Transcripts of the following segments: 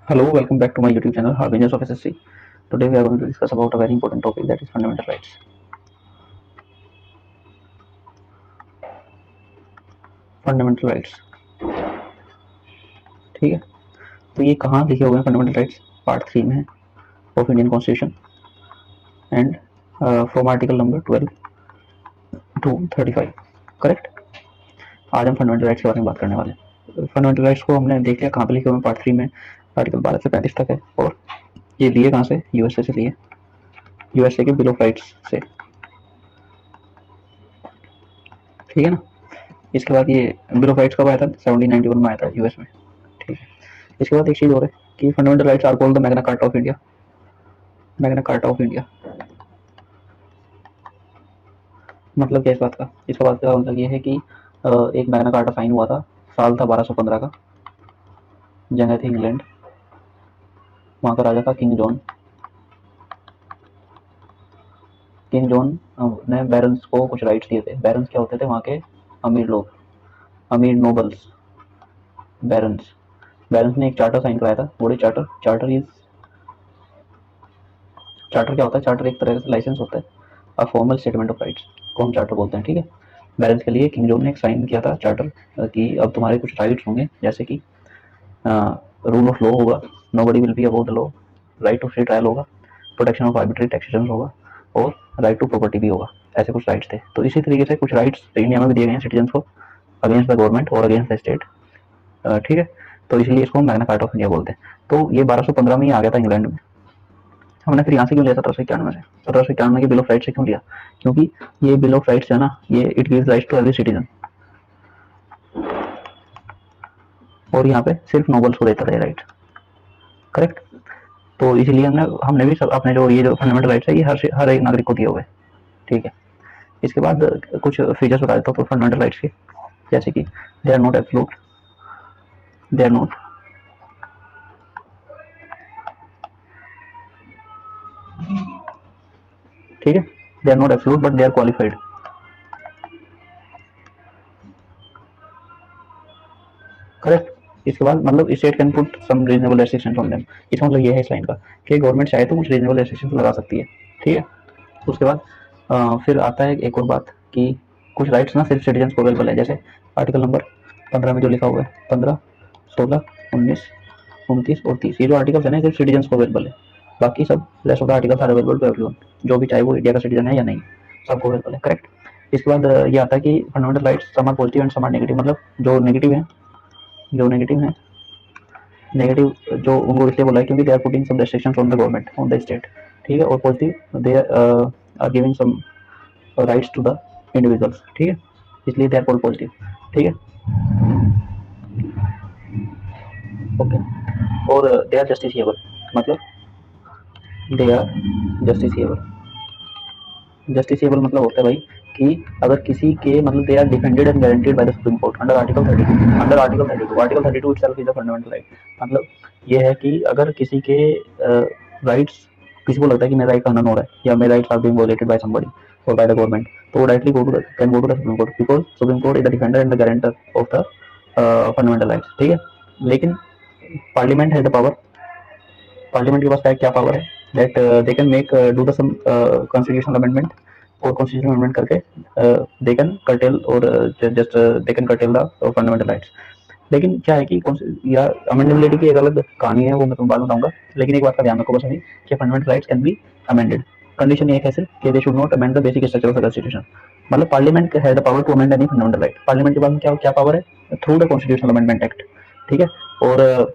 Hello, welcome back to my YouTube channel, Harbinger of SSC. Today we are going to discuss about a very important topic, that is fundamental rights. Fundamental rights, ठीक है। तो ये कहाँ लिखे हुए हैं fundamental rights? Part 3 में है of Indian constitution and from article number 12 to 35, correct. आज हम फंडामेंटल राइट्स के बारे में बात करने वाले हैं। फंडामेंटल राइट्स को हमने देख लिया कहाँ पे लिखे हुए हैं, पार्ट 3 में आर्टिकल 12 से 35 तक है। और ये लिए कहाँ से? यूएसए से लिए, यूएसए के बिल ऑफ राइट्स से, ठीक है ना। इसके बाद ये बिल ऑफ राइट्स कब आया था? 1791 में आया था यूएस में, ठीक है। इसके बाद एक चीज और है कि fundamental rights are called the Magna Carta of India. Magna Carta of India मतलब क्या इस बात का? इसका बात का मतलब ये है कि एक मैग्ना कार्टा साइन हुआ था, साल था 1215 का, जगह थी इंग्लैंड, वहाँ का राजा था किंग जॉन। किंग जॉन ने बैरन्स को कुछ राइट्स दिए थे। बैरन्स क्या होते थे? वहाँ के अमीर लोग, अमीर नोबल्स, बैरन्स। बैरन्स ने एक चार्टर साइन कराया था। बॉडी चार्टर, चार्टर क्या होता है? चार्टर एक तरह से लाइसेंस होता है, a formal statement of rights को हम चार्टर बोलते हैं, ठीक है। बैरन्स के लिए किंग जॉन ने एक साइन किया था चार्टर कि अब तुम्हारे कुछ राइट्स होंगे, जैसे कि रूल ऑफ लॉ होगा, nobody will be above the law, right to free trial होगा, प्रोटेक्शन ऑफ आर्बिट्री टैक्सेशन होगा और राइट टू प्रॉपर्टी भी होगा। ऐसे कुछ राइट्स थे। तो इसी तरीके से कुछ राइट्स इंडिया में भी दिए गए हैं सिटीजन को अगेंस्ट द गवर्नमेंट और अगेंस्ट द स्टेट, ठीक है। तो इसलिए इसको मैग्ना कार्टा ऑफ इंडिया बोलते हैं। तो ये 1215 में ही आ गया था इंग्लैंड में। हमने फिर यहाँ से क्यों लिया 1791 से? 1791 के बिल ऑफ राइट्स से क्यों लिया? क्योंकि ये बिल ऑफ राइट्स है ना, ये it gives rights to every citizen, और यहाँ पे सिर्फ नोबल्स को देता था ये राइट, करेक्ट। तो इसलिए हमने भी सब अपने जो फंडामेंटल राइट्स है ये हर एक नागरिक को दिए हुए, ठीक है। इसके बाद कुछ फीचर्स बता देता हूँ तो फंडामेंटल राइट्स के, जैसे कि they are not absolute, they are not ठीक है, they are not absolute but they are qualified, correct. इसके बाद मतलब state can put some reasonable restrictions on them. इसका मतलब ये है इस लाइन का कि गवर्नमेंट चाहे तो कुछ रीजनेबल रेस्ट्रिक्शंस लगा सकती है, ठीक है। उसके बाद फिर आता है एक और बात कि कुछ राइट्स ना सिर्फ सिटीजन को अवेलेबल है, जैसे आर्टिकल नंबर 15 में जो लिखा हुआ है, 15, 16, 19, 29 और 30, ये जो आर्टिकल्स है ना सिर्फ सिटीजन को अवेलेबल है। बाकी सब rest of the articles are available to everyone, जो भी चाहे वो इंडिया का सिटीजन है या नहीं, सबको अवेलेबल है, करेक्ट। इसके बाद ये आता है कि fundamental rights some are positive and some are negative. मतलब जो नेगेटिव है, जो नेगेटिव है, नेगेटिव जो उनको इसलिए बोला है क्योंकि they are putting some restrictions on the government, on the state, ठीक है। और positive they are giving some rights to the individuals, ठीक है। इसलिए दे आर कॉल्ड पॉजिटिव, ठीक है, ओके। और दे आर जस्टिसिएबल, मतलब दे आर जस्टिसिएबल। जस्टिसिएबल मतलब होता है भाई कि अगर किसी के मतलब they are defended and guaranteed by the supreme court under article 32, under article 32, article 32 itself is a fundamental right. मतलब ये है कि अगर किसी के राइट्स, किसी को लगता है कि मेरा राइट हनन हो रहा है या मेरे rights are being violated by somebody और बाय द गवर्नमेंट, तो वो directly can go to the supreme court, because supreme court is the defender and the guarantor of the fundamental rights, ठीक है। लेकिन parliament has the power, parliament के पास क्या power है? That they can make do the some constitutional amendment, और constitutional amendment करके they can curtail और just they can cartel the fundamental rights. लेकिन क्या है कि या अमेंडेबिलिटी की एक अलग कहानी है, वो मैं तुम्हें बाद में बताऊंगा। लेकिन एक बात का ध्यान रखो बस अभी कि fundamental rights can be amended. Condition एक है सिर्फ कि they should not amend the basic structure of the constitution. मतलब parliament has the power to amend any fundamental right. Parliament के पास क्या क्या पावर है? Through the constitutional amendment act, ठीक है। और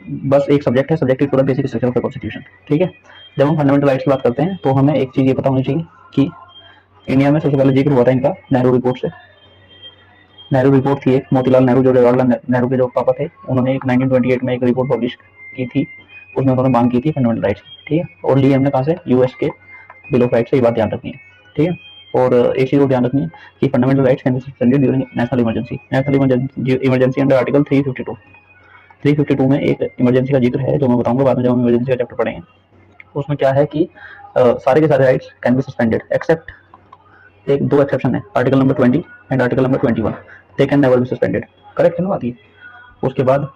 बस एक सब्जेक्ट है, सब्जेक्ट इज पूरा basic structure of the constitution, ठीक है। जब हम फंडामेंटल राइट्स की बात करते हैं तो हमें एक चीज ये पता होनी चाहिए कि इंडिया में सबसे पहले जिक्र हुआ था इनका नेहरू रिपोर्ट से। नेहरू रिपोर्ट थी एक, मोतीलाल नेहरू जो जवाहरलाल नेहरू के जो पापा थे, उन्होंने एक 1928 में एक रिपोर्ट पब्लिश की थी। उसमें उन्होंने मांग की थी फंडामेंटल राइट्स, ठीक है। और ली हमने कहाँ से? यूएस के बिल ऑफ राइट्स से। ये बात ध्यान रखनी है, ठीक है। और एक चीज को ध्यान रखनी है कि fundamental rights can be suspended during national emergency. National emergency under article 352, 352 में एक इमरजेंसी का जिक्र है जो मैं बताऊंगा बाद में जब हम इमरजेंसी का चैप्टर पढ़ेंगे। उसमें क्या है कि सारे के सारे rights can be suspended except एक दो एक्सेप्शन है, article number 20 and article number 21, they can never be suspended, correct है ना बात ये। उसके बाद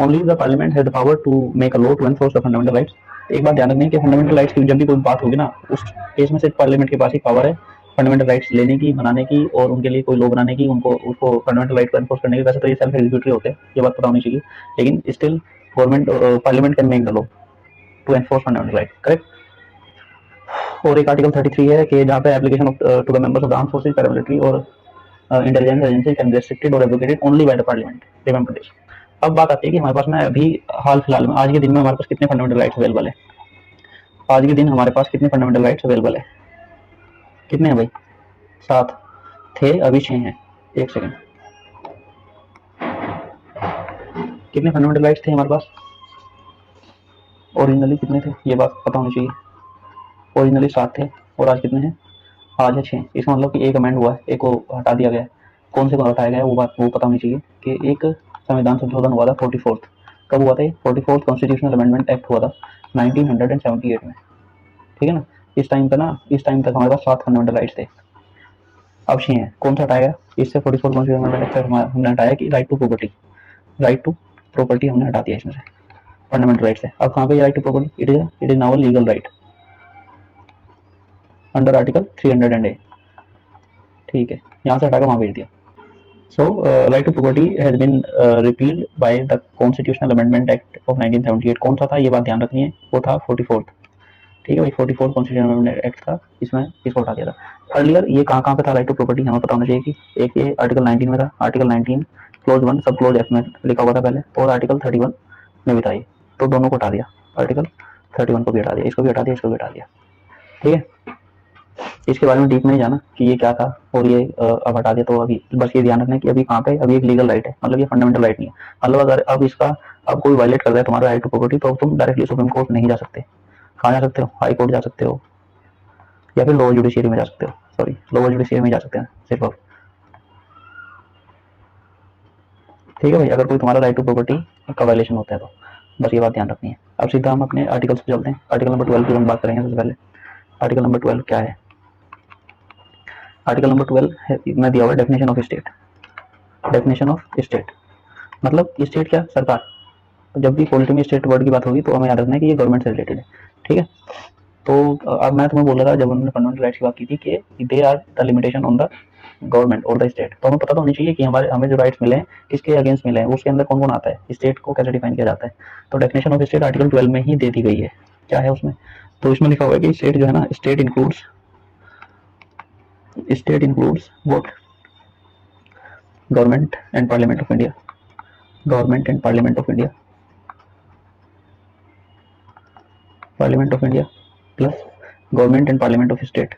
only the parliament has the power to make a law to enforce the fundamental rights. एक बात ध्यान रखनी है कि फंडामेंटल राइट्स की जब भी कोई बात होगी ना, उस केस में सिर्फ पार्लियामेंट के पास ही पावर है फंडामेंटल राइट्स लेने की, बनाने की और उनके लिए कोई लॉ बनाने की, उनको उसको फंडामेंटल राइट को एनफोर्स करने की। वैसे तो ये सेल्फ एग्जीक्यूटरी होते हैं, ये बात पता होनी चाहिए, लेकिन still government parliament can make the law to enforce fundamental right, correct. और एक आर्टिकल 33 है कि जहाँ पे application to the members of the armed forces, paramilitary और intelligence agency can be restricted और abrogated only by the parliament. Remember this. अब बात आती है कि हमारे पास में अभी हाल फिलहाल में आज के दिन में हमारे पास कितने फंडामेंटल राइट्स अवेलेबल है। आज के दिन हमारे पास कितने फंडामेंटल राइट्स अवेलेबल है? कितने हैं भाई? 7 थे, अभी 6 हैं। एक सेकंड, कितने फंडामेंटल राइट्स थे हमारे पास ओरिजिनली? कितने थे ये बात पता होनी चाहिए। ओरिजिनली 7 थे और आज कितने हैं? आज है 6। इसका मतलब कि एक अमेंड हुआ है, एक को हटा दिया गया है। कौन से को हटाया गया है वो बात वो पता होनी चाहिए कि एक संविधान संशोधन हुआ था 44th। कब हुआ था ये? 44th कॉन्स्टिट्यूशनल अमेंडमेंट एक्ट हुआ था 1978 में, ठीक है ना। इस टाइम तक हमारे पास 7 फंडामेंटल राइट्स थे, अब 6 हैं। कौन सा हटाया? इससे 44th कॉन्स्टिट्यूशनल अमेंडमेंट एक्ट हमने हटाया कि राइट टू प्रॉपर्टी हमने हटा दिया इसमें से, फंडामेंटल राइट से। अब कहाँ पे right to property? It is now legal right under article 300A, ठीक है। यहाँ से हटाकर वहाँ भेज दिया। So, right to property has been repealed by the Constitutional Amendment Act of 1978। कौन सा था ये बात ध्यान रखनी है, वो था 44th, ठीक है भाई। 44th कॉन्स्टिट्यूशनल अमेंडमेंट एक्ट था, इसमें इसको हटा दिया था। अर्लियर ये कहाँ पे था राइट टू प्रॉपर्टी, हमें पता होना चाहिए कि एक ये आर्टिकल 19 में था, आर्टिकल 19 क्लोज 1 सब क्लोज F में लिखा हुआ था पहले, और आर्टिकल 31 में भी था ये, तो दोनों को हटा दिया। आर्टिकल 31 को भी हटा दिया, इसको भी हटा दिया, इसको भी हटा दिया, ठीक है। इसके बारे में डीप में नहीं जाना कि ये क्या था और ये अब हटा दिया। तो अभी बस ये ध्यान रखना है कि अभी कहाँ पे, अभी एक लीगल राइट है, मतलब ये फंडामेंटल राइट नहीं है। मतलब अगर अब इसका अब कोई वायलेट कर रहा है तुम्हारा राइट टू प्रॉपर्टी, तो तुम डायरेक्टली सुप्रीम कोर्ट नहीं जा सकते। कहाँ जा सकते हो? हाई कोर्ट जा सकते हो, या फिर लोअर जुडिशियरी में जा सकते हो। सॉरी, लोअर जुडिशियरी में जा सकते हैं सिर्फ अब, ठीक है भाई, अगर कोई तुम्हारा राइट टू प्रॉपर्टी का वायलेशन होता है तो। बस ये बात ध्यान रखनी है। अब सीधा हम अपने आर्टिकल्स पे चलते हैं। आर्टिकल नंबर 12 की हम बात करेंगे सबसे पहले। आर्टिकल नंबर 12 क्या है? आर्टिकल नंबर 12 में दिया हुआ है definition of state. Definition of state मतलब स्टेट क्या? सरकार। तो जब भी पॉलिटी में स्टेट वर्ड की बात होगी तो हमें याद रखना है कि ये गवर्नमेंट से रिलेटेड है, ठीक है। तो अब मैं तुम्हें बोल रहा था जब हमने फंडामेंटल राइट्स की बात की थी कि they are the limitation on the government और द स्टेट। तो हमें पता तो होनी चाहिए कि हमें जो राइट्स मिले हैं किसके अगेंस्ट मिले हैं, उसके अंदर कौन कौन आता है, स्टेट को कैसे डिफाइन किया जाता है। तो डेफिनेशन ऑफ स्टेट आर्टिकल 12 में ही दे दी गई है। क्या है उसमें? तो इसमें लिखा हुआ है कि स्टेट जो है ना, state includes what? Government and parliament of India, government and parliament of India, parliament of India plus government and parliament of state,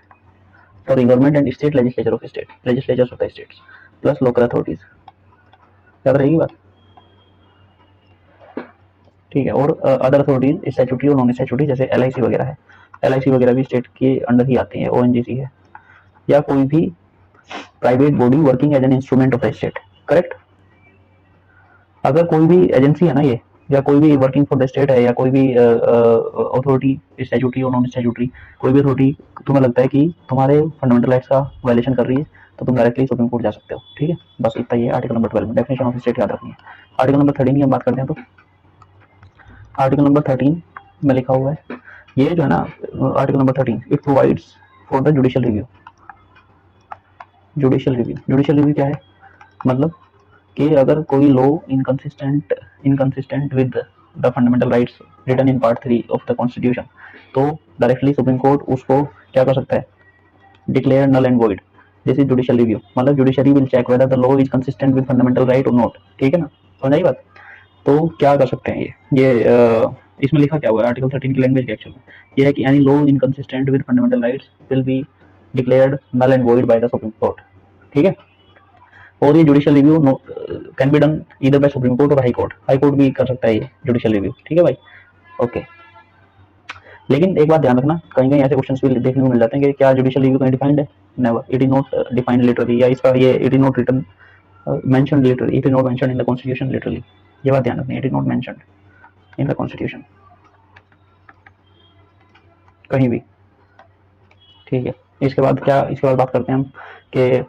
sorry government and state legislature of state, legislatures of the states plus local authorities. याद रहेगी बात, ठीक है। और other authorities statutory और non statutory, जैसे LIC वगैरह है, LIC वगैरह भी स्टेट के अंडर ही आती है, ONGC है, या कोई भी private body working as an instrument of the state, correct. अगर कोई भी एजेंसी है ना ये, या कोई भी वर्किंग फॉर द स्टेट है, या कोई भी अथॉरिटी स्टैट्यूटरी और नॉन स्टैट्यूटरी, कोई भी अथॉरिटी तुम्हें लगता है कि तुम्हारे फंडामेंटल राइट्स का वायलेशन कर रही है, तो तुम डायरेक्टली सुप्रीम कोर्ट जा सकते हो, ठीक है। बस इतना ही है आर्टिकल नंबर 12 में डेफिनेशन ऑफ स्टेट याद रखनी है। आर्टिकल नंबर 13 की हम बात करते हैं। तो आर्टिकल नंबर 13 में लिखा हुआ है, ये जो है ना article number 13, it provides for the judicial review. Judicial review क्या है? मतलब कि अगर कोई law inconsistent with the fundamental rights written in part 3 of the constitution, तो डायरेक्टली सुप्रीम कोर्ट उसको क्या कर सकता है? Declare null and void. This is judicial review. मतलब judiciary will check whether the law is consistent with fundamental right और not, ठीक है ना, समझ आई बात। तो क्या कर सकते हैं ये इसमें लिखा क्या हुआ है आर्टिकल 13 की लैंग्वेज के एक्चुअल में, ये है कि any law inconsistent with fundamental rights will be declared null and void by the supreme court, ठीक है। और ये judicial review can be done either by supreme court और हाई कोर्ट। हाई कोर्ट भी कर सकता है ये जुडिशियल रिव्यू, ठीक है भाई, ओके। लेकिन एक बात ध्यान रखना, कहीं कहीं ऐसे क्वेश्चंस भी देखने को मिल जाते हैं कि क्या जुडिशियल रिव्यू कहीं डिफाइंड है? Never, it is not defined literally, या इसका ये it is not written mentioned literally, it is not mentioned in the constitution literally. ये बात ध्यान रखनी है, it is not mentioned in the constitution कहीं भी, ठीक है। इसके बाद बात करते हैं हम कि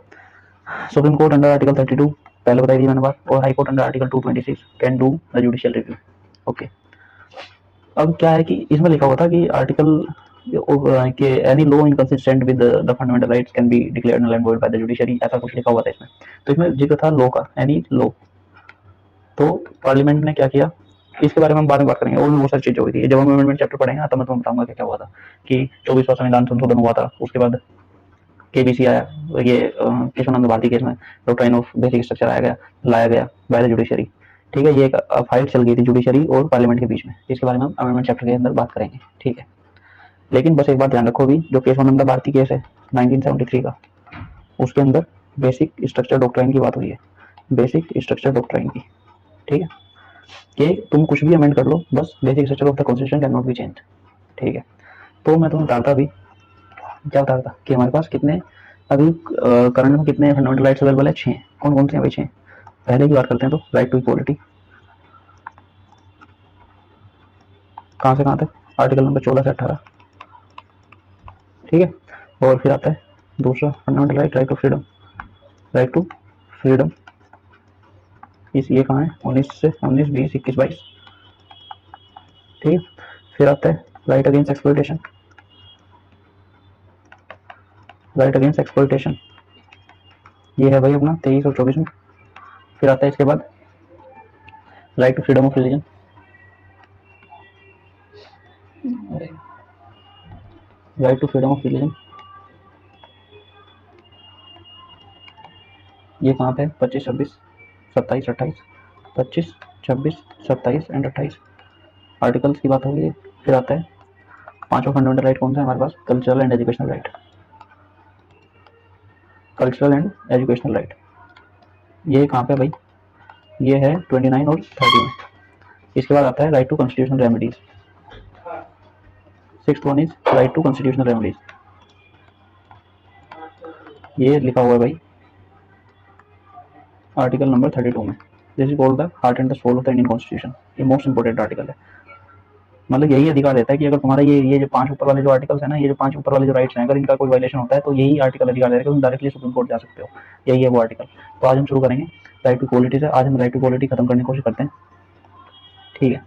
सुप्रीम कोर्ट अंडर आर्टिकल 32 पहले बताई थी मैंने बात। और high court under article 226 can do the judicial review. Okay, अब क्या है कि इसमें लिखा हुआ था कि आर्टिकल कि any law inconsistent with the fundamental rights can be declared null and void by the judiciary, ऐसा कुछ लिखा हुआ था इसमें। तो इसमें जिक्र था लॉ का, एनी लॉ। तो पार्लियामेंट ने क्या किया, इसके बारे में हम बाद में बात करेंगे, और भी बहुत सारी चीजें हुई थी। जब हम अमेंडमेंट चैप्टर पढ़ेंगे ना, तब मैं तुम्हें बताऊंगा क्या क्या हुआ था कि 24वां संविधान संशोधन हुआ था। उसके बाद केबीसी आया, ये केशवानंद भारती केस में डॉक्ट्राइन ऑफ बेसिक स्ट्रक्चर लाया गया बाय द जुडिशरी। ठीक है, ये एक फाइट चल गई थी जुडिशरी और पार्लियामेंट के बीच में, इसके बारे में हम अमेंडमेंट चैप्टर के अंदर बात करेंगे। ठीक है, लेकिन बस एक बात ध्यान रखो भी, जो केशवानंद भारती केस है 1973 का, उसके अंदर बेसिक स्ट्रक्चर डॉक्ट्राइन की बात हुई है, बेसिक स्ट्रक्चर डॉक्ट्राइन की। ठीक है, कि तुम कुछ भी अमेंड कर लो, बस basic structure of the constitution can not B change. ठीक है, तो मैं तुम्हें बताता भी क्या बताता कि हमारे पास कितने अभी करंट में कितने फंडामेंटल राइट्स अवेलेबल है, 6। कौन कौन से हैं भाई 6? पहले की बात करते हैं तो राइट टू इक्वालिटी, कहाँ से कहाँ तक, आर्टिकल नंबर 14 से 18। ठीक है, और फिर आता है दूसरा fundamental right, right to freedom, right to freedom, इस ये कहाँ है 19 से 19, 20, 21, 22। ठीक है, फिर आता है right against exploitation, right against exploitation, ये है भाई अपना 23 और 24 में। फिर आता है इसके बाद right to freedom of religion, right to freedom of religion, ये कहाँ पे 25, 26, 27, 28, 25, 26, 27 एंड 28 आर्टिकल्स की बात हो गई। फिर आता है पांचवा फंडामेंटल राइट कौन सा है हमारे पास, cultural and educational right, cultural and educational right, ये कहाँ पे भाई, ये है 29 और 30 में। इसके बाद आता है right to constitutional remedies, 6th one is right to constitutional remedies, ये लिखा हुआ है भाई आर्टिकल नंबर 32 में। This is called the heart and the soul of the Indian constitution, ये मोस्ट इंपोर्टेंट आर्टिकल है। मतलब यही अधिकार देता है कि अगर तुम्हारा ये जो 5 ऊपर वाले जो आर्टिकल्स है ना, ये जो 5 ऊपर वाले जो राइट्स हैं, अगर इनका कोई वायलेशन होता है तो यही आर्टिकल अधिकार देता है कि तुम डायरेक्टली सुप्रीम कोर्ट जा सकते हो। यही है वो आर्टिकल। तो आज हम शुरू करेंगे राइट टू इक्वालिटी से। आज हम राइट टू इक्वालिटी खत्म करने की कोशिश करते हैं। ठीक है,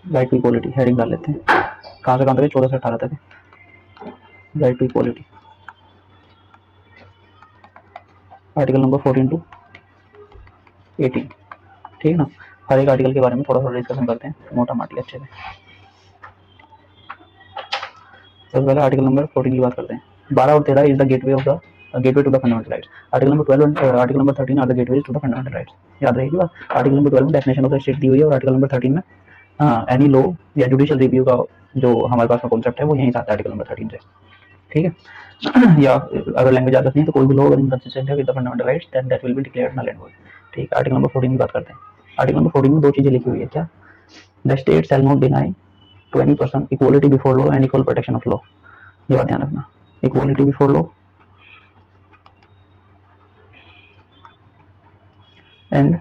राइट टू इक्वालिटी हेडिंग डाल लेते हैं, कहाँ से कहाँ तक, 14 से 18 तक है right to equality. Article number 14 to 18। ठीक है ना, हर एक आर्टिकल के बारे में थोड़ा थोड़ा डिस्कशन करते हैं मोटा माटी अच्छे से। सबसे पहले आर्टिकल नंबर 14 की बात करते हैं। 12 और 13 is the gateway of the gateway to the fundamental rights. Article number 12 और article number 13 are the gateway to the fundamental rights. याद रहेगी बात। आर्टिकल नंबर 12 में डेफिनेशन ऑफ द स्टेट दी हुई है, और आर्टिकल नंबर 13 में एनी लॉ या जुडिशियल रिव्यू का जो हमारे पास का कॉन्सेप्ट है वो यहीं से आता है आर्टिकल नंबर 13 से। ठीक है या अगर लैंग्वेज याद रखनी है तो कोई भी लॉ अगर इनकंसिस्टेंट है with the fundamental rights then that will be declared null and void. ठीक है, आर्टिकल नंबर 14 की बात करते हैं। आर्टिकल नंबर 14 में दो चीजें लिखी हुई है। क्या? The state shall not deny to any person equality before law and equal protection of law. ये बात ध्यान रखना, equality before law and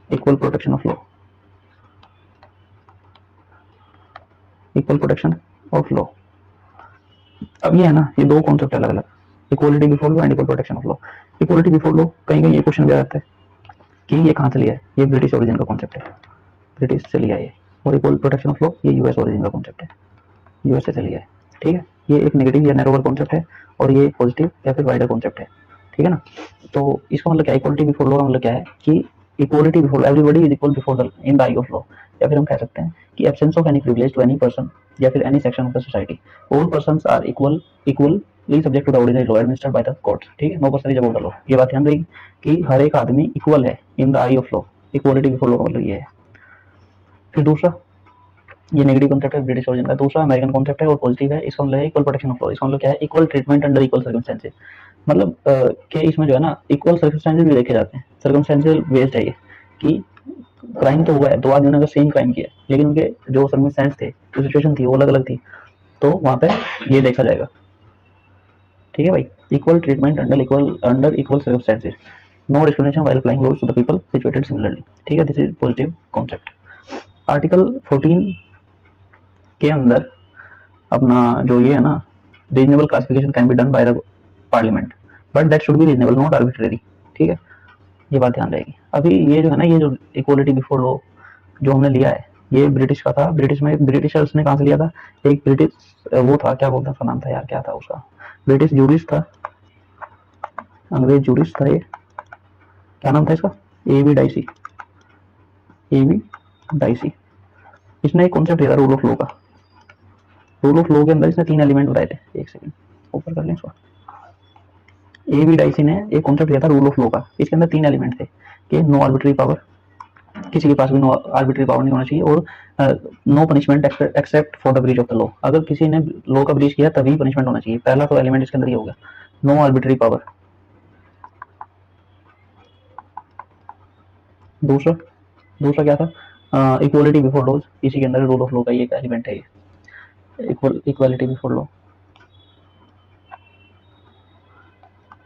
equal protection of law, equal protection of law. अब ये है ना, ये दो कॉन्सेप्ट अलग अलग, equality before law and equal protection of law. Equality before law कहीं कहीं ये क्वेश्चन भी आ जाता है कि ये कहाँ से लिया है, ये ब्रिटिश ओरिजिन का कॉन्सेप्ट है, ब्रिटिश से लिया है। और इक्वल प्रोटेक्शन ऑफ लॉ ये यूएस ओरिजिन का कॉन्सेप्ट है, यूएसए से लिया है। ठीक है, ये एक नेगेटिव या नैरोवर कॉन्सेप्ट है और ये पॉजिटिव या फिर वाइडर कॉन्सेप्ट है। ठीक है ना, तो इसका मतलब क्या है, इक्वालिटी बिफोर लॉ का मतलब क्या है कि equality before everybody is equal before the in the eye of law. या फिर हम कह सकते हैं कि absence of any privilege to any person या फिर any section of the society, all persons are equally subject to the ordinary law administered by the courts. ठीक है, no person is above the law. ये बात ध्यान रखिए कि हर एक आदमी इक्वल है इन the eye of law. Equality before law का मतलब ये है। फिर दूसरा, ये नेगेटिव कॉन्सेप्ट है, ब्रिटिश ओरिजिन का। दूसरा अमेरिकन कॉन्सेप्ट है और पॉजिटिव है। इसका मतलब है इक्वल प्रोटेक्शन ऑफ लॉ। इसका मतलब क्या है, equal treatment under equal circumstances. मतलब कि इसमें जो है ना इक्वल सर्कमस्टेंसेस भी देखे जाते हैं, सर्कमस्टेंशियल बेस्ड है ये कि क्राइम तो हुआ है, दो आदमियों ने अगर सेम क्राइम किया लेकिन उनके जो सर्कमस्टेंस थे, जो सिचुएशन थी वो अलग अलग थी, तो वहां पे ये देखा जाएगा। ठीक है भाई, equal treatment under equal circumstances, no discrimination while applying laws to the people situated similarly. ठीक है, this is positive concept. Article 14 के अंदर अपना जो ये है ना, reasonable classification can be done by the parliament but that should be reasonable not arbitrary. ठीक है, ये बात ध्यान रहेगी। अभी ये जो है ना, ये जो इक्वालिटी बिफोर लॉ जो हमने लिया है, ये ब्रिटिश का था। ब्रिटिश में ब्रिटिशर्स ने कहाँ से लिया था? एक ब्रिटिश वो था, क्या बोलता, उसका नाम था यार, क्या था उसका, ब्रिटिश जूरिस्ट था, अंग्रेज जूरिस्ट था ये, क्या नाम था इसका, एवी डाइसी, एवी डाइसी। इसने एक कॉन्सेप्ट दिया था रूल ऑफ लॉ का। रूल ऑफ लॉ के अंदर इसने 3 एलिमेंट बताए थे। एक सेकंड ऊपर कर लें इसको। एवी डाइसी ने एक कॉन्सेप्ट दिया था रूल ऑफ लॉ का। इसके अंदर 3 एलिमेंट थे कि नो आर्बिट्री पावर, किसी के पास भी नो आर्बिट्री पावर नहीं होना चाहिए, और no punishment except for the breach of the law. अगर किसी ने लॉ का ब्रीच किया तभी पनिशमेंट होना चाहिए। पहला तो एलिमेंट इसके अंदर ये हो गया, नो आर्बिट्री पावर। दूसरा दूसरा क्या था? Equality before laws. इसी के अंदर रूल ऑफ लॉ का ये एक एलिमेंट है, ये इक्वालिटी बिफोर लॉ।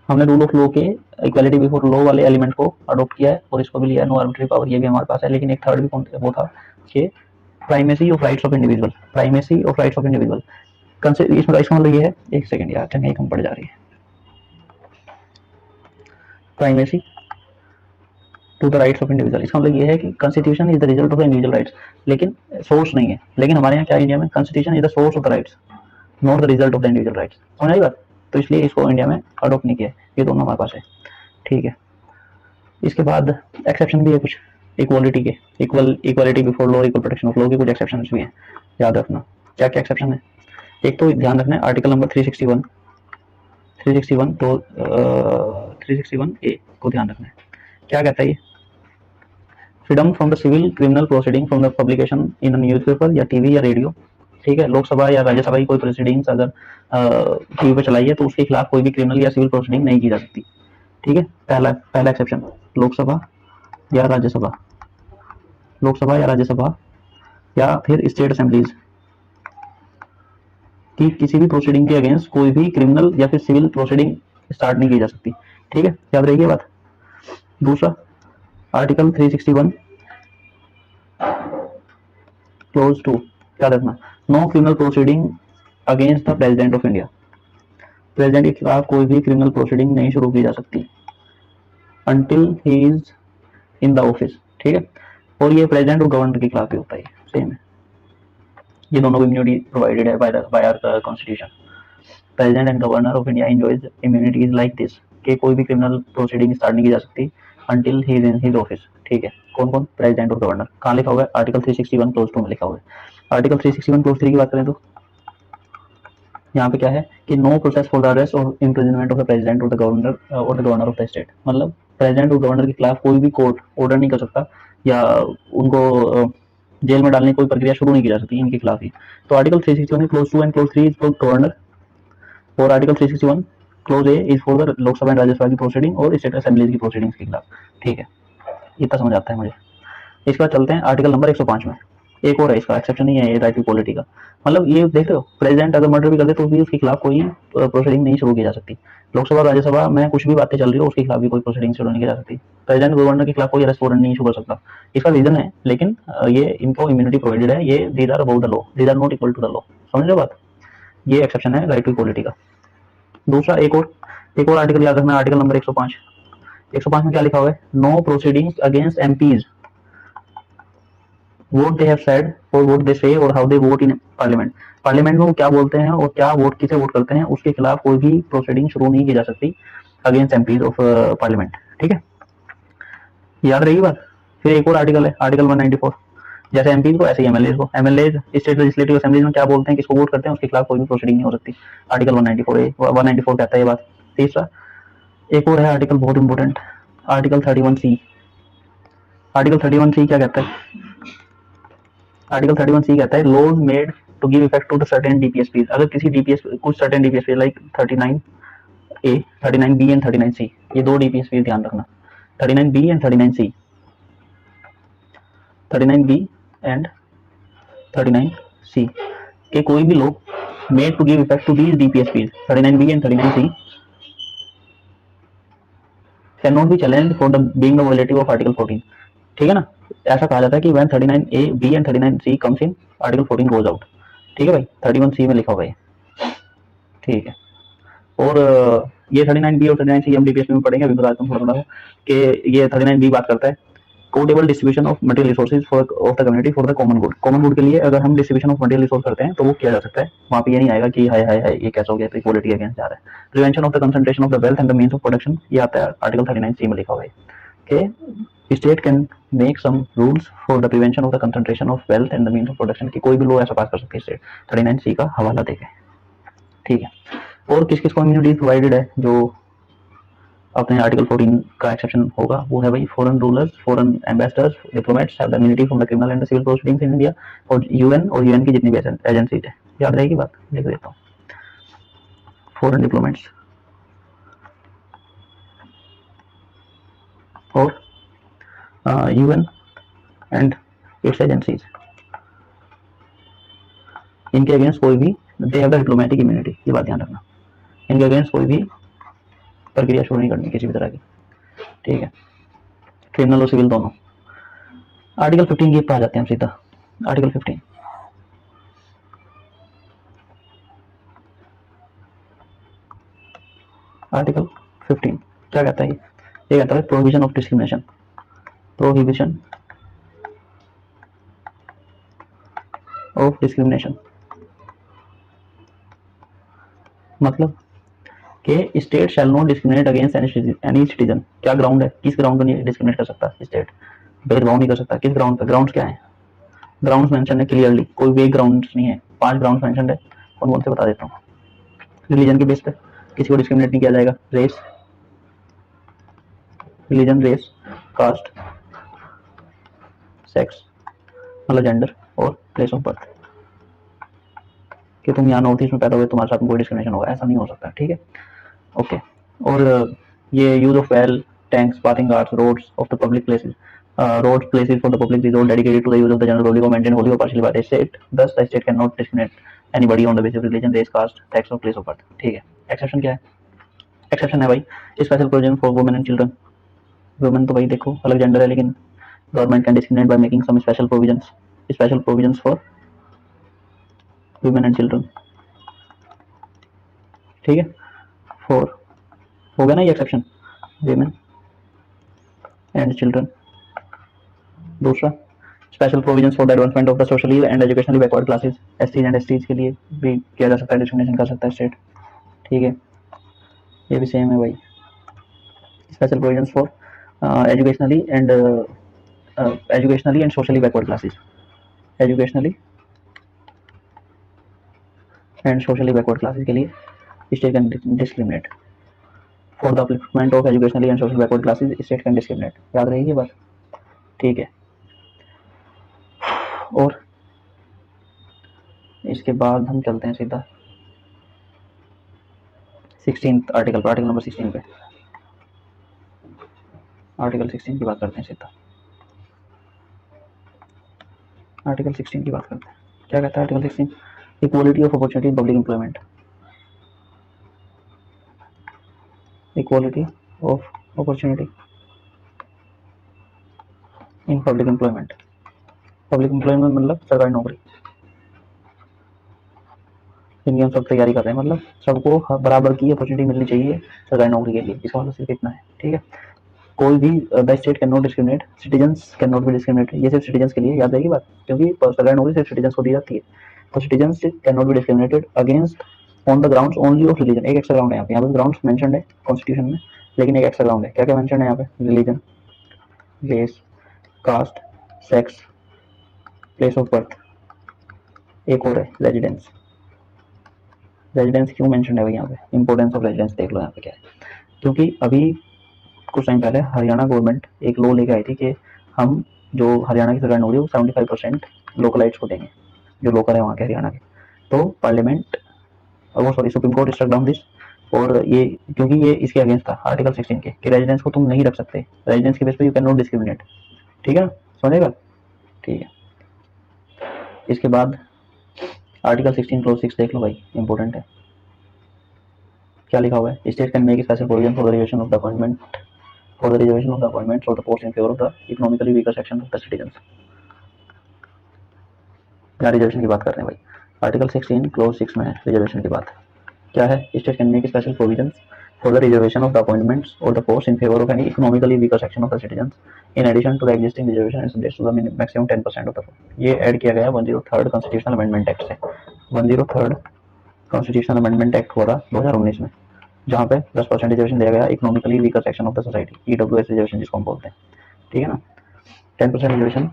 हमने रूल ऑफ लॉ के इक्वालिटी बिफोर लॉ वाले एलिमेंट को अडॉप्ट किया है और इसको भी लिया है, नो आर्बिट्री पावर, ये भी हमारे पास है। लेकिन एक थर्ड भी वो था कि primacy of rights of individual, primacy of rights of individual. इसमें इसका मतलब ये है, एक सेकंड यार, चंगाई कम पड़ जा रही है। Primacy to the rights of individual, इसका मतलब ये है कि constitution is the result of the individual rights, लेकिन सोर्स नहीं है। लेकिन हमारे यहाँ क्या इंडिया में, constitution is the source of the rights, not the result of the individual rights. समझ आई बात? तो इसलिए इसको इंडिया में अडॉप्ट नहीं किया। ये दोनों हमारे पास है, ठीक है। इसके बाद एक्सेप्शन भी है कुछ इक्वालिटी के, equality before law, equal protection of law के कुछ एक्सेप्शन भी हैं, याद रखना। क्या क्या एक्सेप्शन है? एक तो ध्यान रखना है आर्टिकल नंबर 361 तो 361 ए को ध्यान रखना है। क्या कहता है ये? Freedom from the civil criminal proceeding from the publication in newspaper या टीवी या रेडियो, ठीक है। लोकसभा या राज्यसभा की कोई प्रोसीडिंग्स अगर टीवी पे चलाई है तो उसके खिलाफ कोई भी क्रिमिनल या सिविल प्रोसीडिंग नहीं की जा सकती, ठीक है। पहला एक्सेप्शन, लोकसभा या राज्यसभा, लोकसभा या राज्यसभा या फिर स्टेट असेंबलीज की किसी भी प्रोसीडिंग के अगेंस्ट कोई भी क्रिमिनल या फिर सिविल प्रोसीडिंग स्टार्ट नहीं की जा सकती, ठीक है, याद रहेगी बात। दूसरा आर्टिकल 361 क्लोज 2, याद रखना, no criminal proceeding against the president of India, president के खिलाफ कोई भी क्रिमिनल प्रोसीडिंग नहीं शुरू की जा सकती until he is in the office, ठीक है। और ये प्रेसिडेंट और गवर्नर के खिलाफ भी होता है, सेम है। ये दोनों को इम्यूनिटी प्रोवाइडेड है by our constitution. President and governor of India enjoys immunity is like this, कि कोई भी क्रिमिनल प्रोसीडिंग स्टार्ट नहीं की जा सकती until he is in his office, ठीक है। कौन कौन? प्रेसिडेंट और गवर्नर। कहाँ लिखा हुआ है? आर्टिकल 361 क्लोज 2 में लिखा हुआ है। आर्टिकल 361 क्लोज 3 की बात करें तो यहाँ पे क्या है कि no process for the arrest और इम्प्रिजनमेंट ऑफ द प्रेसिडेंट और the governor of the state. मतलब प्रेसिडेंट और गवर्नर के खिलाफ कोई भी कोर्ट ऑर्डर नहीं कर सकता या उनको जेल में डालने की कोई प्रक्रिया शुरू नहीं की जा सकती इनके खिलाफ ही। तो article 361 clause 2 and clause 3 is for governor, और article 361 clause A is for the Lok Sabha and Rajya Sabha की प्रोसीडिंग और स्टेट असेंबलीज की प्रोसीडिंग्स के खिलाफ, ठीक है। इतना समझ आता है मुझे। इसके बाद चलते हैं आर्टिकल नंबर 105 में। एक और है इसका एक्सेप्शन नहीं है, ये राइट टू इक्वालिटी का। मतलब ये देख रहे हो, प्रेसिडेंट अगर मर्डर भी कर दे तो भी उसके खिलाफ कोई प्रोसीडिंग नहीं शुरू की जा सकती। लोकसभा राज्यसभा में कुछ भी बातें चल रही हो उसके खिलाफ भी कोई प्रोसीडिंग शुरू नहीं की जा सकती। प्रेसिडेंट गवर्नर के खिलाफ कोई अरेस्ट वारंट नहीं इशू कर सकता। इसका रीजन है, लेकिन ये इनको इम्यूनिटी प्रोवाइडेड है, ये these are about the law, these are not equal to the law. समझ रहे हो बात? ये एक्सेप्शन है राइट टू इक्वालिटी का। दूसरा एक और आर्टिकल याद रखना, आर्टिकल नंबर 105। 105 में क्या लिखा हुआ है? No proceedings against MPs what they have said or what they say or how they vote in parliament। Parliament में वो क्या बोलते हैं और क्या वोट किसे वोट करते हैं उसके खिलाफ कोई भी प्रोसीडिंग शुरू नहीं की जा सकती अगेंस्ट एमपीज ऑफ पार्लियामेंट, ठीक है। याद रहेगी बात। फिर एक और आर्टिकल है, आर्टिकल 194। जैसे एमपीज को ऐसे ही एमएलए को, एमएलए स्टेट लेजिस्लेटिव असेंबली में क्या बोलते हैं, किसको वोट करते हैं, उसके खिलाफ कोई भी प्रोसीडिंग नहीं हो सकती। आर्टिकल 194 कहता है ये बात। तीसरा एक और है आर्टिकल बहुत important, article 31C। Article 31C क्या कहता है? आर्टिकल 31C कहता है laws made to give effect to the certain DPSP. अगर किसी डीपीएस कुछ certain DPSP like 39A 39B and 39C, ये दो डीपीएसपी ध्यान रखना, 39B and 39C, 39B and 39C के कोई भी law made to give effect to these DPSP 39B and 39C can not be challenged for the being the violative of article 14, ठीक है ना। ऐसा कहा जाता है कि when 39A B and 39C comes in article 14 goes out, ठीक है भाई। 31C में लिखा हुआ है, ठीक है। और ये 39B और 39C हम डीपीएस में पढ़ेंगे, अभी बता देता हूँ थोड़ा थोड़ा कि ये 39B बात करता है codable distribution of material resources for of the community for the common good. Common good के लिए अगर हम डिस्ट्रीब्यूशन ऑफ मटेरियल रिसोर्स करते हैं तो वो किया जा सकता है, वहाँ पे ये नहीं आएगा कि हाय हाय हाय ये कैसा हो गया, तो इक्वालिटी अगेंस्ट जा रहा है। Prevention of the concentration of the wealth and the means of production, ये आता है आर्टिकल 39C में लिखा हुआ है कि state can make some rules for the prevention of the concentration of wealth and the means of production, की कोई भी लॉ ऐसा पास कर सकती है स्टेट 39C का हवाला देके। ठीक है, और किस किस को इम्यूनिटी प्रोवाइडेड है जो अपने आर्टिकल 14 का एक्सेप्शन होगा, वो है भाई foreign rulers, foreign ambassadors, diplomats have the immunity from the criminal and civil proceedings in India, और यूएन की जितनी भी एजेंसीज है, याद रहेगी बात, लिख देता हूँ। फॉरेन डिप्लोमेट्स और यूएन एंड इट्स एजेंसीज, इनके अगेंस्ट कोई भी, they have the diplomatic immunity, ये बात ध्यान रखना, इनके अगेंस्ट कोई भी प्रक्रिया शुरू नहीं करनी किसी भी तरह की। ठीक है, क्रिमिनल और सिविल दोनों। आर्टिकल 15 की आ जाते हैं हम सीधा। आर्टिकल 15 आर्टिकल 15 क्या कहता है? ये कहता है prohibition of discrimination, prohibition of discrimination मतलब कि state shall not discriminate against any citizen. क्या ग्राउंड है, किस ग्राउंड पर नहीं डिस्क्रिमिनेट कर सकता स्टेट, भेदभाव नहीं कर सकता, किस ग्राउंड पर? ग्राउंड्स क्या है? ग्राउंड्स मेंशन है क्लियरली, कोई वेग ग्राउंड्स नहीं है, 5 ग्राउंड्स मेंशन है, कौन कौन से बता देता हूँ। रिलीजन के बेस पे किसी को डिस्क्रिमिनेट नहीं किया जाएगा, race, religion, race, caste, sex मतलब जेंडर, और प्लेस ऑफ बर्थ, कि तुम यहाँ नॉर्थ ईस्ट में पैदा हुए तुम्हारे साथ कोई डिस्क्रिमिनेशन होगा, ऐसा नहीं हो सकता। ठीक है, ओके। और ये use of well, tanks, bathing guards, roads of the public places, roads, places for the public resort dedicated to the use of the general public or maintained wholly or partially by the state. Thus, the state cannot discriminate anybody on the basis of religion, race, caste, sex or place of birth. ठीक है, exception क्या है? Exception है भाई special provision for women and children. Women तो भाई देखो अलग जेंडर है, लेकिन government can discriminate by making some special provisions for women and children. ठीक है, फॉर हो गया ना ये एक्सेप्शन, वुमेन एंड चिल्ड्रन। दूसरा special provisions for the advancement of the socially and educationally backward classes, STs and STs के लिए भी किया जा सकता है, डिस्क्रिमिनेशन कर सकता है स्टेट। ठीक है, ये भी सेम है भाई, special provisions for educationally and socially backward classes, educationally and socially backward classes के लिए state can discriminate. For the upliftment of educationally and social backward classes state can discriminate, याद रहेगी बात। ठीक है, और इसके बाद हम चलते हैं सीधा 16 आर्टिकल पर, आर्टिकल नंबर 16 पे, आर्टिकल 16 की बात करते हैं सीधा। आर्टिकल 16 की बात करते हैं, क्या कहता है article 16? Equality of opportunity in public employment, equality of opportunity in public employment. Public employment मतलब सरकारी नौकरी, जिनकी हम सब तैयारी कर रहे हैं, मतलब सबको बराबर की अपॉर्चुनिटी मिलनी चाहिए सरकारी नौकरी के लिए, इसका मतलब सिर्फ इतना है। ठीक है, कोई भी the state can not discriminate, citizens can not B discriminate, ये सिर्फ सिटीजन्स के लिए, याद रहेगी बात, क्योंकि सरकारी नौकरी सिर्फ सिटीजन्स को दी जाती है। तो citizens can not B discriminated against on the grounds only of religion. एक एक्स्ट्रा ग्राउंड है यहाँ पे ग्राउंड्स मेंशन्ड है कॉन्स्टिट्यूशन में, लेकिन एक एक्स्ट्रा ग्राउंड है। क्या क्या मेंशन्ड है यहाँ पे? Religion, race, caste, sex, place of birth, एक और है रेजिडेंस। रेजिडेंस क्यों मेंशन है भाई यहाँ पे? इंपोर्टेंस ऑफ रेजिडेंस देख लो यहाँ पे क्या है, क्योंकि अभी कुछ टाइम पहले हरियाणा गवर्नमेंट एक लॉ लेके आई थी कि हम जो हरियाणा की सरकार नौकरी है वो 75% लोकलाइट्स को देंगे, जो लोकल है वहाँ के हरियाणा के। तो पार्लियामेंट वो sorry supreme court struck down this, और ये क्योंकि ये इसके अगेंस्ट था आर्टिकल 16 के कि रेजिडेंस को तुम नहीं रख सकते, रेजिडेंस के बेस पे यू कैन नॉट डिस्क्रिमिनेट। ठीक है ना, समझेगा? ठीक है, इसके बाद आर्टिकल 16 क्लोज 6 देख लो भाई, इंपॉर्टेंट है। क्या लिखा हुआ है? State can make special provision for the reservation of the appointment for the reservation of the appointments of the post in favour of the economically weaker section of the citizens. यहाँ reservation की बात कर रहे हैं भाई, article 16 close 6 में reservation की बात क्या है? State can make special provisions for the reservation of the appointments or the posts in favor of any economically weaker section of the citizens. In addition to the existing reservation and subject to the maximum 10% of the vote. ये add किया गया 103rd constitutional amendment act से। 103rd constitutional amendment act हुआ था 2019 में, जहाँ पे 10% reservation दिया गया economically weaker section of the society, EWS reservation जिसको हम बोलते हैं, ठीक है ना। 10% रिजर्वेशन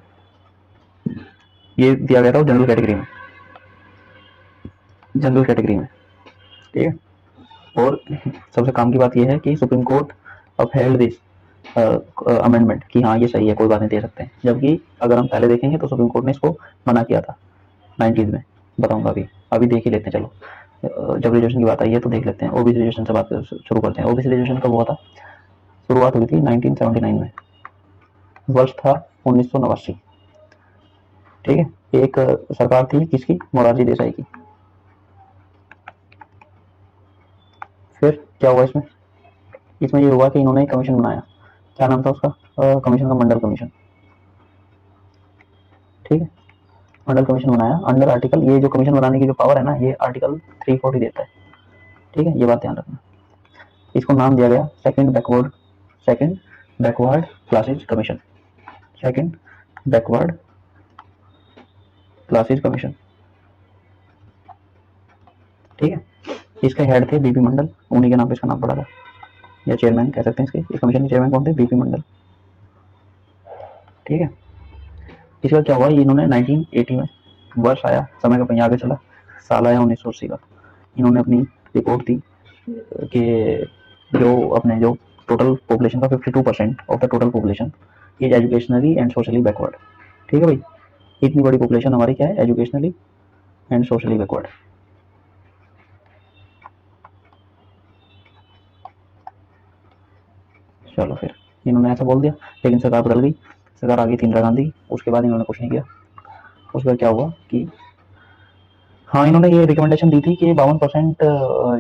ये दिया गया था जनरल कैटेगरी में, जनरल कैटेगरी में, ठीक है। और सबसे काम की बात यह है कि supreme court upheld this amendment कि हाँ ये सही है, कोई बात नहीं, दे सकते हैं। जबकि अगर हम पहले देखेंगे तो सुप्रीम कोर्ट ने इसको मना किया था 90s में। बताऊंगा अभी देख ही लेते हैं। चलो जब रिजर्वेशन की बात आई है तो देख लेते हैं। ओबीसी रिजर्वेशन से बात शुरू करते हैं। ओबीसी रिजर्वेशन कब हुआ था? शुरुआत हुई थी 1979 में, वर्ष था 1989, ठीक है। एक सरकार थी किसकी? मोरारजी देसाई की। फिर क्या हुआ इसमें? इसमें ये हुआ कि इन्होंने एक कमीशन बनाया। क्या नाम था उसका? कमीशन का मंडल कमीशन, ठीक है। मंडल कमीशन बनाया अंडर आर्टिकल, ये जो कमीशन बनाने की जो पावर है ना, ये आर्टिकल 340 देता है, ठीक है। ये बात ध्यान रखना। इसको नाम दिया गया second backward classes commission, second backward classes commission, ठीक है। इसके हेड थे बीपी मंडल, उन्हीं के नाम पे इसका नाम पड़ा था, या चेयरमैन कह सकते हैं इसके। इस कमीशन के चेयरमैन कौन थे? बीपी मंडल, ठीक है। इसका क्या हुआ, इन्होंने 1980 में, वर्ष आया, समय का पहिया आगे चला, साल आया 1980 का, इन्होंने अपनी रिपोर्ट दी कि जो टोटल पॉपुलेशन का 52% of the total population is educationally and socially backward, ठीक है भाई। इतनी बड़ी पॉपुलेशन हमारी क्या है? Educationally and socially backward. चलो फिर इन्होंने ऐसा बोल दिया, लेकिन सरकार बदल गई, सरकार आ गई थी इंदिरा गांधी। उसके बाद इन्होंने कुछ नहीं किया। उसके बाद क्या हुआ कि हाँ, इन्होंने ये रिकमेंडेशन दी थी कि 52%,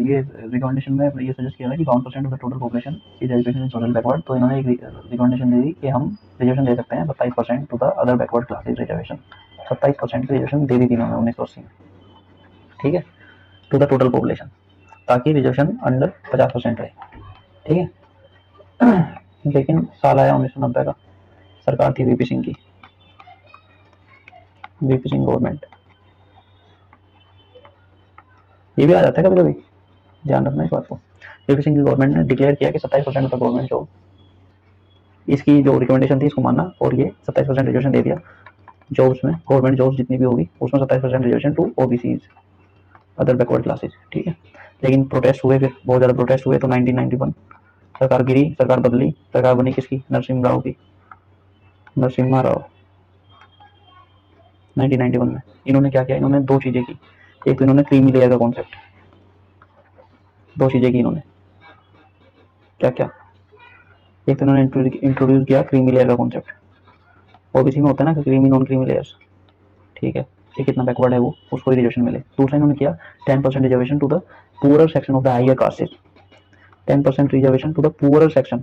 ये रिकमेंडेशन में ये सजेस्ट किया था कि 52% of the total population is education in social backward. तो इन्होंने एक रिकमेंडेशन दी थी कि हम रिजर्वेशन दे सकते हैं 27% to the other backward classes reservation. 27% की रिजर्वेशन दे दी थी इन्होंने 1980 में, ठीक है, टू द टोटल पॉपुलेशन, ताकि रिजर्वेशन अंडर 50% रहे, ठीक है। लेकिन साल आया 1990 का, सरकार थी वीपी सिंह की, वीपी सिंह गवर्नमेंट। ये भी आ जाता है कभी कभी, ध्यान रखना इस बात को। वीपी सिंह की गवर्नमेंट ने डिक्लेयर किया कि 27% ऑफ द गवर्नमेंट जॉब, इसकी जो रिकमेंडेशन थी इसको मानना, और ये 27% रिजर्वेशन दे दिया जॉब्स में, गवर्नमेंट जॉब्स जितनी भी होगी उसमें 27% reservation to OBC other backward classes, ठीक है। लेकिन प्रोटेस्ट हुए, फिर बहुत ज़्यादा प्रोटेस्ट हुए, तो 1991 सरकार गिरी, सरकार बदली, सरकार बनी किसकी? नरसिम्हा राव की, नरसिम्हा राव। 1991 में इन्होंने क्या किया? इन्होंने दो चीज़ें की। एक तो इन्होंने क्रीमी लेयर का कॉन्सेप्ट, दो चीज़ें की इन्होंने। क्या क्या? एक तो इन्होंने इंट्रोड्यूस किया क्रीमी लेयर का कॉन्सेप्ट, ओबीसी में होता है ना क्रीमी नॉन क्रीमी लेयर्स, ठीक है। ये कितना बैकवर्ड है वो, उसको रिजर्वेशन मिले। दूसरा इन्होंने किया 10% reservation to the poorer section of the higher castes, 10% reservation to the poorer section,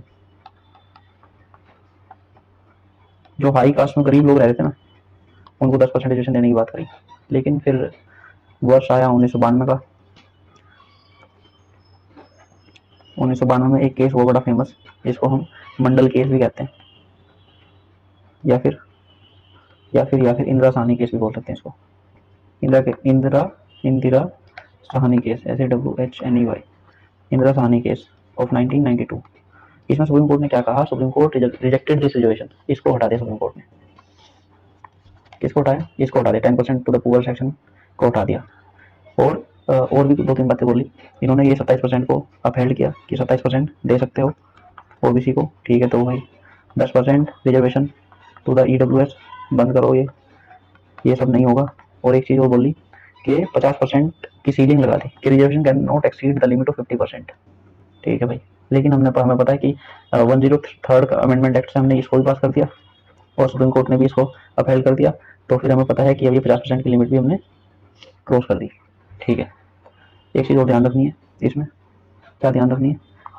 जो हाई कास्ट में गरीब लोग रहते थे ना, उनको 10% रिजर्वेशन देने की बात करी। लेकिन फिर वर्ष आया 1992 का। 1992 में एक केस वो बड़ा फेमस, जिसको हम मंडल केस भी कहते हैं, या फिर इंदिरा साहनी केस भी बोल सकते हैं इसको। Indira Sahni case, SAWHNEY, Indira Sahni case of 1992। इसमें सुप्रीम कोर्ट ने क्या कहा? Supreme court rejected this reservation, इसको हटा दिया सुप्रीम कोर्ट ने। किसको हटाया? इसको हटा दिया, 10% टू द पुअर सेक्शन को हटा दिया। और भी दो तीन बातें बोली इन्होंने। ये 27% को अपहेल्ड किया कि 27% दे सकते हो ओबीसी को, ठीक है। तो भाई 10% रिजर्वेशन टू द ईडब्ल्यूएस बंद करो, ये सब नहीं होगा। और एक चीज़ और बोली कि 50% की सीलिंग लगा दी कि reservation can not exceed the limit of 50%, ठीक है भाई। लेकिन हमें पता है कि 103rd अमेंडमेंट एक्ट से हमने इसको भी पास कर दिया, और सुप्रीम कोर्ट ने भी इसको अपहेल्ड कर दिया। तो फिर हमें पता है कि अभी 50% की लिमिट भी हमने क्रॉस कर दी, ठीक है। एक चीज़ और ध्यान रखनी है इसमें, क्या ध्यान रखनी है?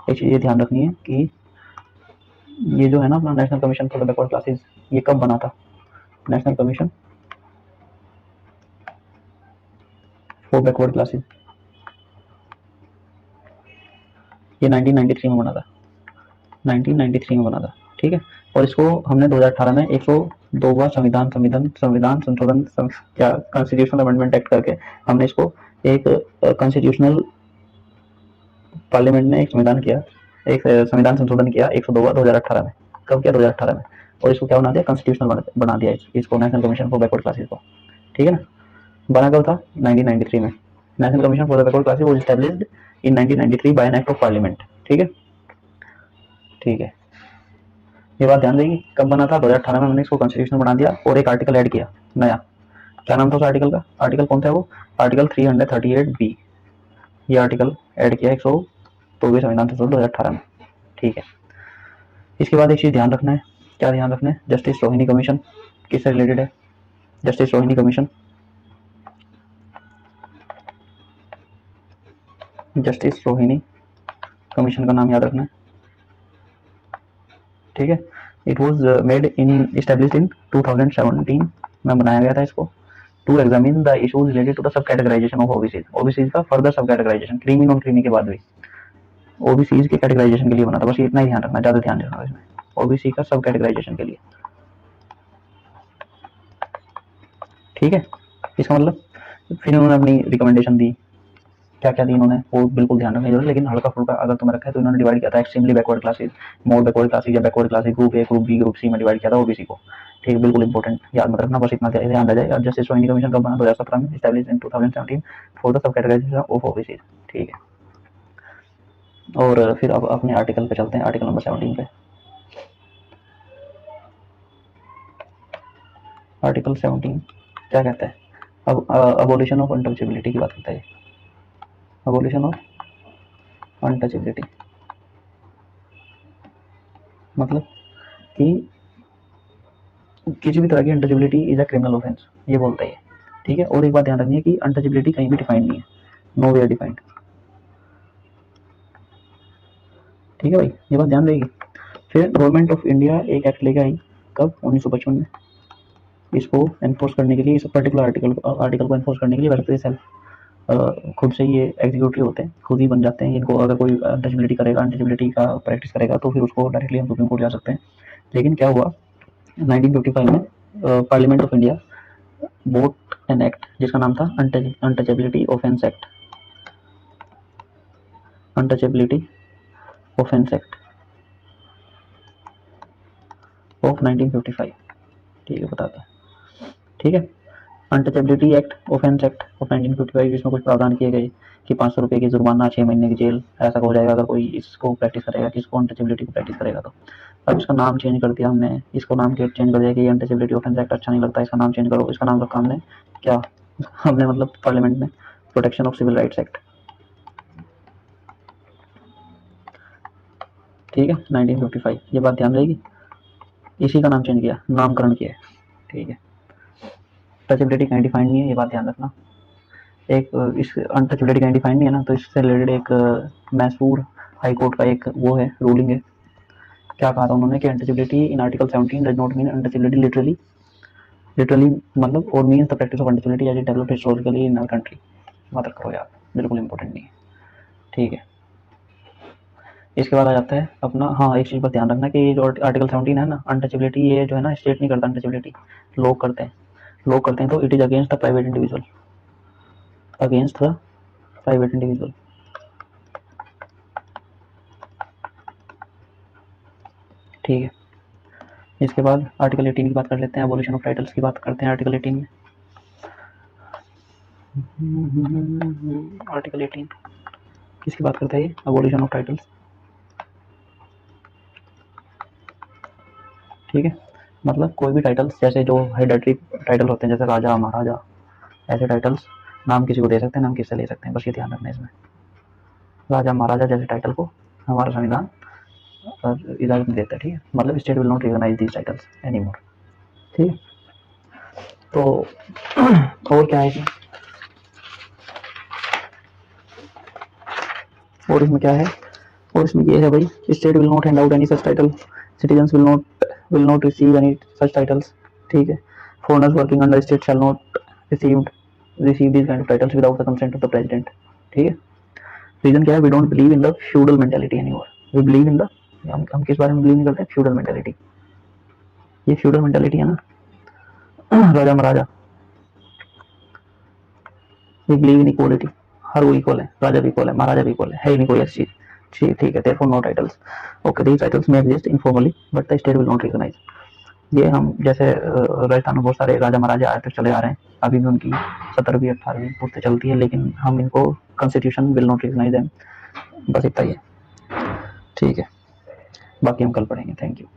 एक चीज़ ये ध्यान रखनी है कि ये जो है ना अपना national commission for the backward classes, ये कब बना था? National commission for backward classes ये 1993 में बना था, 1993 में बना था, ठीक है। और इसको हमने 2018 में 102वां संविधान संशोधन क्या कॉन्स्टिट्यूशनल अमेंडमेंट एक्ट करके हमने इसको एक कॉन्स्टिट्यूशनल पार्लियामेंट ने एक संविधान संशोधन किया 102वां 2018 में। कब किया? 2018 में। और इसको क्या बना दिया? कॉन्स्टिट्यूशनल बना दिया इसको, national commission for backward classes को, ठीक है ना। बना कब था? 1993 में। National commission for the backward classes was established in 1993 by an act of parliament, ठीक है, ठीक है। ये बात ध्यान देगी। कब बना था? 2018 में हमने इसको कॉन्स्टिट्यूशन बना दिया और एक आर्टिकल ऐड किया नया। क्या नाम था उस आर्टिकल का? आर्टिकल कौन था वो? Article 338B। ये आर्टिकल ऐड किया 124 संविधान संशोधन 2018 में, ठीक है। इसके बाद एक चीज ध्यान रखना है। क्या ध्यान रखना है? जस्टिस रोहिणी कमीशन किससे रिलेटेड है? Justice Rohini commission, justice Rohini commission का नाम याद रखना है, ठीक है। It was made in establish in 2017 में बनाया गया था इसको, to examine the issues related to the sub categorization of OBC, OBC का further sub categorization, creamy non creamy के बाद भी ओबीसी के कैटेगराइजेशन के लिए बना था। बस इतना ही ध्यान रखना, ज्यादा ध्यान रखना इसमें, ओबीसी का सब कैटेगराइजेशन के लिए, ठीक है। इसका मतलब फिर उन्होंने अपनी रिकमेंडेशन दी, क्या क्या दी उन्होंने वो बिल्कुल ध्यान रखना जरूरी, लेकिन हल्का फुल्का अगर तुम्हें रखा है तो इन्होंने डिवाइड किया था extremely backward classes, more backward classes या backward classes, group A, group B, group C में डिवाइड किया था ओबीसी को, ठीक है। बिल्कुल इंपॉर्टेंट, याद मत रखना, बस इतना ध्यान रह जाए। जस्टिस रोहिणी कमीशन कब बना? 2017 में, established in 2017 for the sub categorization of OBC, ठीक है। और फिर अब अपने आर्टिकल पे चलते हैं, आर्टिकल नंबर 17 पे। आर्टिकल 17 क्या कहता है? अब अबोलिशन ऑफ अनटचेबिलिटी की बात करता है, अबोलिशन ऑफ अनटचेबिलिटी मतलब कि किसी भी तरह की untouchability is a criminal offence, ये बोलता है, ठीक है। और एक बात ध्यान रखनी है कि अनटचेबिलिटी कहीं भी डिफाइंड नहीं है, नो वेयर डिफाइंड, ठीक है भाई, ये बात ध्यान रहेगी। फिर गवर्नमेंट ऑफ इंडिया एक एक्ट लेके आई, कब? 1955 में, इसको एनफोर्स करने के लिए, इस पर्टिकुलर आर्टिकल को एनफोर्स करने के लिए वेलफेयर सेल खुद से ये एग्जीक्यूटिव होते हैं, खुद ही बन जाते हैं। इनको अगर कोई अनटचेबिलिटी करेगा, अनटचेबिलिटी का प्रैक्टिस करेगा तो फिर उसको डायरेक्टली हम सुप्रीम कोर्ट जा सकते हैं। लेकिन क्या हुआ 1955 में parliament of India vote an act जिसका नाम था untouchability offence act, untouchability offence act of 1955, ठीक है, बताते हैं, ठीक है। Untouchability act offence act of 1955, इसमें कुछ प्रावधान किए गए कि 500 रुपये की जुर्माना, 6 महीने की जेल, ऐसा हो जाएगा अगर कोई इसको प्रैक्टिस करेगा, किसको अनटचेबिलिटी को प्रैक्टिस करेगा तो। अब इसका नाम चेंज कर दिया हमने, इसको नाम चेंज कर दिया कि अनटचेबिलिटी ऑफेंस एक्ट अच्छा नहीं लगता, इसका नाम चेंज करो। इसका नाम रखा हमने क्या? हमने मतलब पार्लियामेंट में protection of civil rights act, ठीक है, 1955, ये बात ध्यान रहेगी। इसी का नाम चेंज किया, नामकरण किया, ठीक है। टचेबिलिटी कहीं डिफाइंड नहीं है, ये बात ध्यान रखना। एक इस अनटचेबिलिटी कहीं डिफाइंड नहीं है ना, तो इससे रिलेटेड एक मैसूर हाई कोर्ट का एक वो है, रूलिंग है। क्या कहा था उन्होंने कि untouchability in article 17 does not mean untouchability literally मतलब और means the practice of untouchability as it developed historically in our country. मत करो यार, बिल्कुल इंपॉर्टेंट नहीं है, ठीक है। इसके बाद आ जाता है अपना, हाँ एक चीज़ पर ध्यान रखना कि ये जो आर्टिकल 17 है ना, अनटचेबिलिटी ये जो है ना स्टेट नहीं करता, अनटचेबिलिटी लोग करते हैं, लोग करते हैं। तो it is against the private individual, against the private individual, ठीक है। इसके बाद आर्टिकल 18 की बात कर लेते हैं, एबोलिशन ऑफ टाइटल्स की बात करते हैं आर्टिकल 18 में। आर्टिकल 18 किसकी बात करता है? ये एबोलिशन ऑफ टाइटल्स, ठीक है। मतलब कोई भी टाइटल्स, जैसे जो हेरेडिटरी टाइटल होते हैं जैसे राजा महाराजा, ऐसे टाइटल्स नाम किसी को दे सकते हैं, नाम किससे ले सकते हैं, बस ये ध्यान रखना है इसमें। राजा महाराजा जैसे टाइटल को हमारा संविधान इजाजत नहीं देता, ठीक है। मतलब state will not recognize these titles any more, ठीक है। तो और क्या है इसमें, और इसमें क्या है, और इसमें ये है भाई, state will not hand out any such title, citizens will not receive any such titles, ठीक है। Foreigners working under state shall not receive this kind of titles without the consent of the president, ठीक है। Reason क्या है, we don't believe in the feudal mentality anymore, we believe in the, हम किस बारे में बिलीव नहीं करते, फ्यूडल मेंटेलिटी। ये फ्यूडल मेंटेलिटी है ना, राजा महाराजा, वी बिलीव इन इक्वालिटी, हर वो इक्वल है, राजा भी इक्वल है, महाराजा भी इक्वल है ही नहीं कोई ऐसी चीज, ठीक है, therefore no titles, okay, these titles may exist informally but the state will not recognize। ये हम जैसे राजस्थान में बहुत सारे राजा महाराजा आज तक चले आ रहे हैं, अभी भी उनकी 17वीं 18वीं पुश्त चलती है, लेकिन हम इनको constitution will not recognize them, बस इतना ही है, ठीक है, बाकी हम कल पढ़ेंगे, थैंक यू।